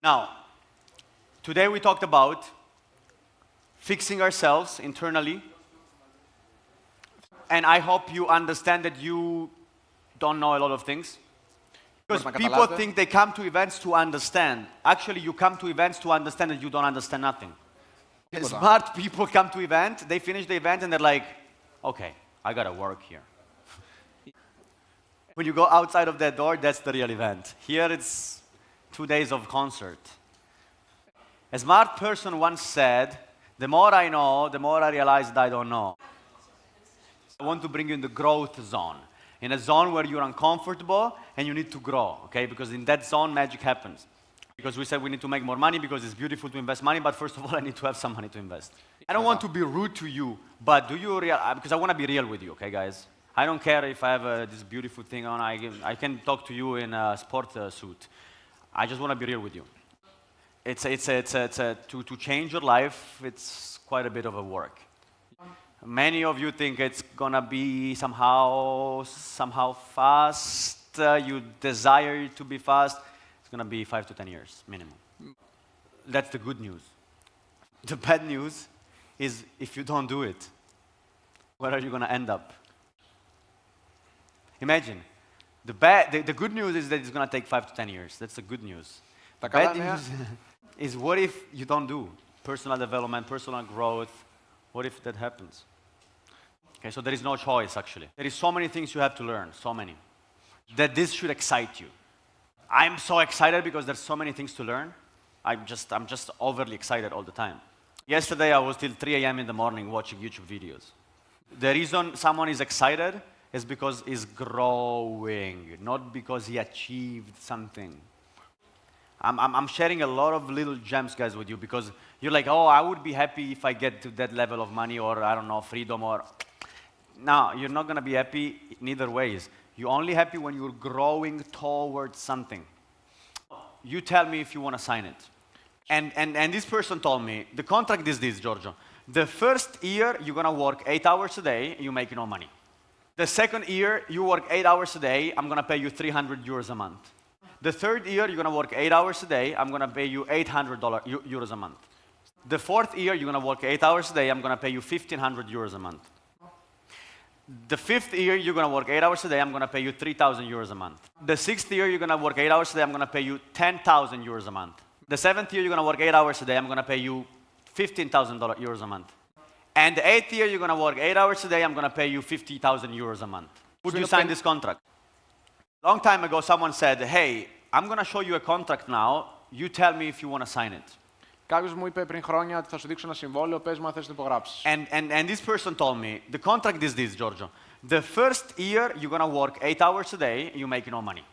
Now, today we talked about fixing ourselves internally, and I hope you understand that you don't know a lot of things. Because people think they come to events to understand. Actually, you come to events to understand and you don't understand nothing. Smart people come to event, they finish the event and they're like, okay, I gotta work here. When you go outside of that door, that's the real event. Here it's 2 days of concert. A smart person once said, the more I know, the more I realize that I don't know. I want to bring you in the growth zone. In a zone where you're uncomfortable and you need to grow, okay? Because in that zone, magic happens. Because we said we need to make more money because it's beautiful to invest money, but first of all, I need to have some money to invest. I don't want to be rude to you, but do you because I want to be real with you, okay, guys? I don't care if I have this beautiful thing on. I can talk to you in a sport suit. I just want to be real with you. To change your life, it's quite a bit of a work. Many of you think it's gonna be somehow fast. You desire it to be fast. It's gonna be 5 to 10 years minimum. That's the good news. The bad news is if you don't do it, where are you gonna end up? Imagine. The good news is that it's gonna take 5 to 10 years. That's the good news. The bad news is what if you don't do personal development, personal growth? What if that happens? Okay, so there is no choice, actually. There is so many things you have to learn, so many, that this should excite you. I'm so excited because there's so many things to learn. I'm just overly excited all the time. Yesterday, I was till 3 a.m. in the morning watching YouTube videos. The reason someone is excited is because he's growing, not because he achieved something. I'm sharing a lot of little gems, guys, with you because you're like, oh, I would be happy if I get to that level of money or, I don't know, freedom or... No, you're not going to be happy neither ways. You're only happy when you're growing towards something. You tell me if you want to sign it. And this person told me, the contract is this, Giorgio. The first year, you're going to work 8 hours a day, you make no money. The second year, you work 8 hours a day, I'm going to pay you 300 euros a month. The third year, you're going to work 8 hours a day, I'm going to pay you €800 a month. The fourth year, you're going to work 8 hours a day, I'm going to pay you 1,500 euros a month. The fifth year, you're going to work 8 hours a day, I'm going to pay you 3,000 euros a month. The sixth year, you're going to work 8 hours a day, I'm going to pay you 10,000 euros a month. The seventh year, you're going to work 8 hours a day, I'm going to pay you 15,000 euros a month. And the eighth year, you're going to work 8 hours a day, I'm going to pay you 50,000 euros a month. Would you sign this contract? Long time ago, someone said, hey, I'm going to show you a contract now, you tell me if you want to sign it. Κάποιος μου είπε πριν χρόνια ότι θα σου δείξω ένα συμβόλαιο, πες μου αν θες να το υπογράψεις. And this person told me, the contract is this, Giorgio. The first year, you're going to work 8 hours a day, you make no money.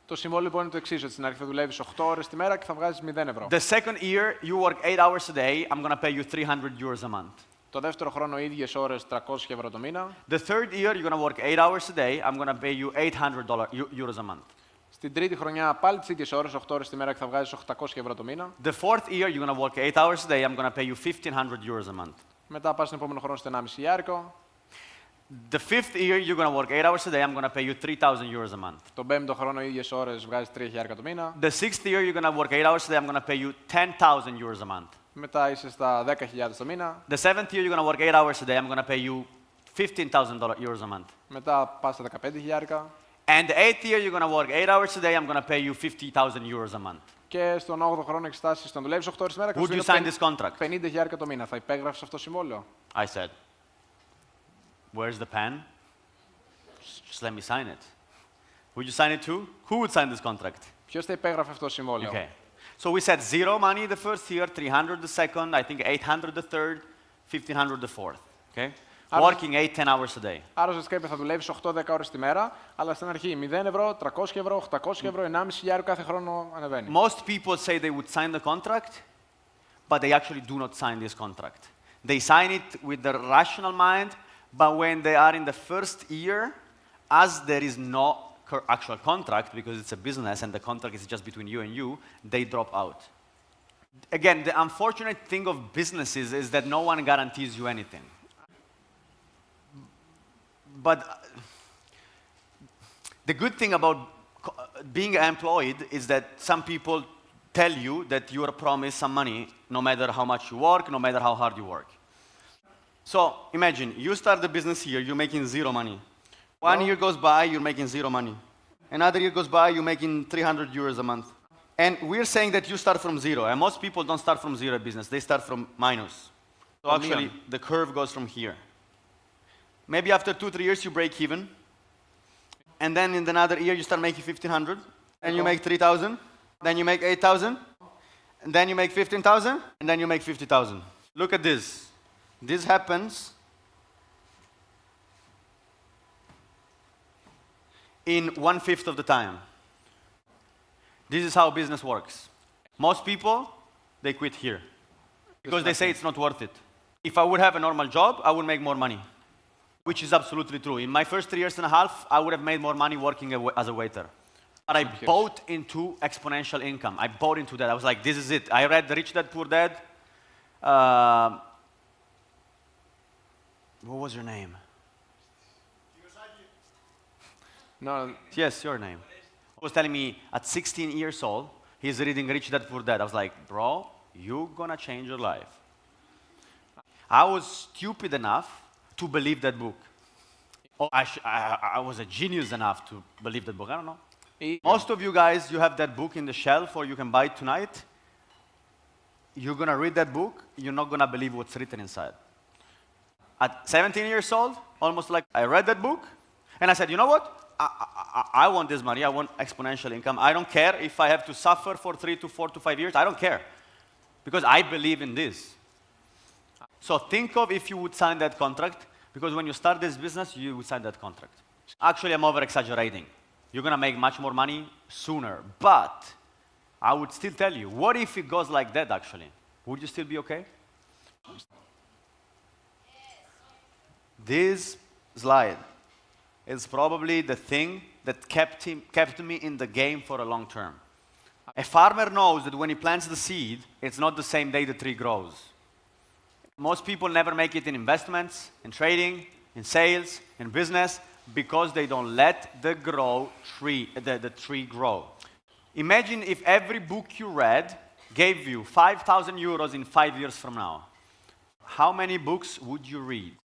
Το συμβόλαιο λοιπόν είναι το εξής, ότι στην αρχή θα δουλεύεις 8 ώρες τη μέρα και θα βγάζεις 0 ευρώ. The second year, you work 8 hours a day, I'm going to pay you 300 euros a month. Το δεύτερο χρόνο ίδιες ώρες 300 ευρώ το μήνα. The third year, you're going to work 8 hours a day, I'm going to pay you 800 euros a month. Στην τρίτη χρονιά πάλι τις ίδιες ώρες, 8 ώρες τη μέρα και θα βγάζεις 800 ευρώ το μήνα. The fourth year, you're going to work 8 hours a day, I'm going to pay you 1,500 euros a month. Μετά πας στον επόμενο χρόνο στο 1,5 χιλιάρικο. The fifth year, you're going to work 8 hours a day, I'm going to pay you 3,000 euros a month. Τον πέμπτο χρόνο ίδιες ώρες βγάζεις 3 χιλιάρικα το μήνα. The sixth year, you're going to work 8 hours a day, I'm going to pay you 10,000 euros a month. Μετά είσαι στα 10.000 το μήνα. The seventh year, you're going to work 8 hours a day, I'm going to pay you 15,000 euros a month. Μετά πας στα 15 χιλιάρικα. And the eighth year, you're going to work 8 hours a day, I'm going to pay you 50,000 euros a month. Και στον 8ο χρόνο έχεις φτάσει στον δουλεύεις 8 ώρες τη μέρα και Would you sign this contract? 50 χιλιάρικα το μήνα. Θα υπέγραψες αυτό το συμβόλαιο? I said, where's the pen? Just let me sign it. Would you sign it too? Who would sign this contract? Ποιος θα υπέγραφε αυτό το συμβόλαιο? Okay. So we said 0 money the first year, 300 the second, I think 800 the third, 1,500 the fourth. Okay? Working 8-10 hours a day. Άρα σας είπε θα δουλεύεις 8-10 ώρες τη μέρα, αλλά στην αρχή 0 ευρώ, 300 ευρώ, 800 ευρώ, 1,5 χιλιάριο κάθε χρόνο ανεβαίνει. Most people say they would sign the contract, but they actually do not sign this contract. They sign it with their rational mind, but when they are in the first year, as there is no actual contract, because it's a business and the contract is just between you and you, they drop out. Again, the unfortunate thing of businesses is that no one guarantees you anything. But the good thing about being employed is that some people tell you that you are promised some money no matter how much you work, no matter how hard you work. So imagine, you start the business here, you're making zero money. One year goes by, you're making zero money. Another year goes by, you're making 300 euros a month. And we're saying that you start from zero. And most people don't start from zero business, they start from minus. So actually, the curve goes from here. Maybe after 2-3 years, you break even. And then in another year, you start making 1,500. And you make 3,000. Then you make 8,000. And then you make 15,000. And then you make 50,000. Look at this. This happens in 1/5 of the time. This is how business works. Most people, they quit here because they say it's not worth it. If I would have a normal job, I would make more money, which is absolutely true. In my first 3 years and a half, I would have made more money working as a waiter. But I bought into exponential income. I bought into that. I was like, this is it. I read Rich Dad, Poor Dad. What was your name? No. Yes, your name. He was telling me at 16 years old, he's reading Rich Dad, Poor Dad. I was like, bro, you're gonna change your life. I was stupid enough to believe that book. Oh, I was a genius enough to believe that book. I don't know. Most of you guys, you have that book in the shelf or you can buy it tonight. You're gonna read that book, you're not gonna believe what's written inside. At 17 years old, almost like I read that book, and I said, you know what? I want this money, I want exponential income. I don't care if I have to suffer for 3 to 4 to 5 years, I don't care. Because I believe in this. So think of if you would sign that contract, because when you start this business, you would sign that contract. Actually, I'm over-exaggerating. You're gonna make much more money sooner, but I would still tell you, what if it goes like that actually? Would you still be okay? This slide is probably the thing that kept me in the game for a long term. A farmer knows that when he plants the seed, it's not the same day the tree grows. Most people never make it in investments, in trading, in sales, in business, because they don't let the tree grow. Imagine if every book you read gave you 5,000 euros in 5 years from now. How many books would you read?